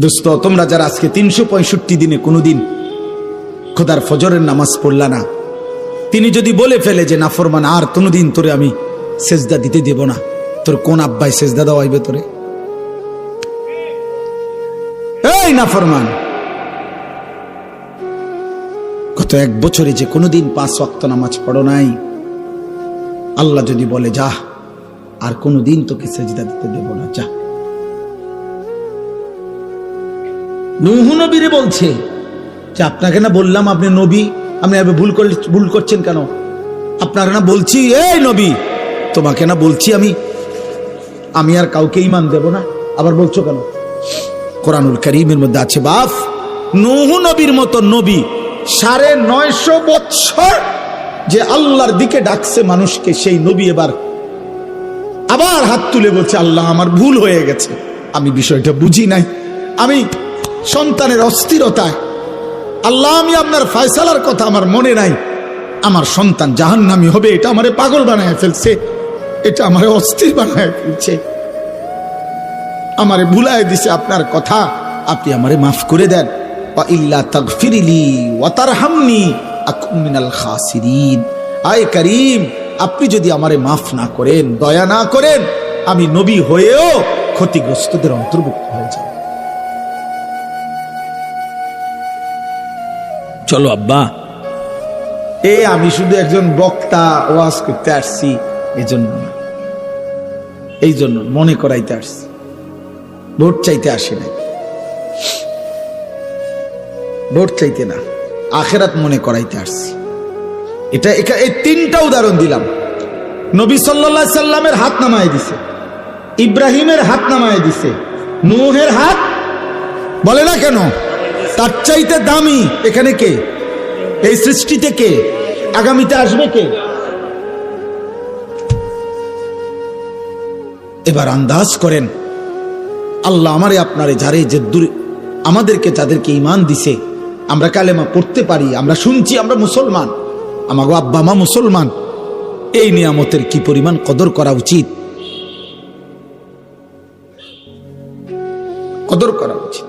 দোস্ত, তোমরা যারা আজকে 365 দিনে কোনোদিন খোদার ফজরের নামাজ পড়লা না, তিনি যদি বলে ফেলে যে নাফরমান আর কোনোদিন তোরে আমি সেজদা দিতে দেব না, তোর কোন আব্বাই সেজদা দেওয়াইবে তোরে? এই নাফরমান, গত 1 বছরে যে কোনোদিন 5 ওয়াক্ত নামাজ পড়ো নাই, আল্লাহ যদি বলে যা আর কোনোদিন তোকে সেজদা দিতে দেব না, যা। নূহ নবীরে বলছে যে আপনাকে না বললাম আপনি নবী, আপনি ভুল করছেন কেন? আপনাকে না বলছি এই নবী, তোমাকে না বলছি আমি আর কাউকে ঈমান দেব না, আবার বলছো কেন? কোরআনুল কারীমের মধ্যে আছে বাপ, নূহ নবীর মতো নবী 950 বছর যে আল্লাহর দিকে ডাকছে মানুষকে, সেই নবী এবার আবার হাত তুলে বলছে আল্লাহ আমার ভুল হয়ে গেছে, আমি বিষয়টা বুঝি নাই, আমি সন্তানের অস্থিরতায়, আল্লাহ আমি আপনার ফয়সালার কথা আমার মনে নাই, আমার সন্তান জাহান্নামী হবে, এটা আমারে পাগল বানায় ফেলছে, এটা আমারে অস্থির বানায় ফেলছে, আমারে ভুলায় দিছে আপনার কথা, আপনি আমারে মাফ করে দেন। ওয়া ইল্লা তাগফিরলি ওয়া তারহামনি আকুন মিনাল খাসিরিন। আয় করিম, আপনি যদি আমারে মাফ না করেন, দয়া না করেন, আমি নবী হয়েও ক্ষতিগ্রস্তদের অন্তর্ভুক্ত হয়ে যাব। চলো আব্বা, আমি শুধু একজন বক্তা, ওয়াজ করতে আসছি, এজন্য না, এই জন্য মনে করাইতে আসছি, ভোট চাইতে আসি নাই, ভোট চাইতে না, আখেরাত মনে করাইতে আসছি। এটা এই 3টা উদাহরণ দিলাম। নবী সাল্লাল্লাহু আলাইহি সাল্লামের হাত নামায় দিছে, ইব্রাহিমের হাত নামায় দিছে, নূহের হাত বলে না কেন? তার চাইতে দামি এখানে কে? এই সৃষ্টিতে কে? আগামীতে আসবে কে? এবার আন্দাজ করেন, আল্লাহ আমারে আপনারে যারে যে আমাদেরকে যাদেরকে ঈমান দিছে, আমরা কালেমা পড়তে পারি, আমরা শুনছি, আমরা মুসলমান, আমাগো আব্বা মা মুসলমান, এই নিয়ামতের কি পরিমাণ কদর করা উচিত, কদর করা উচিত।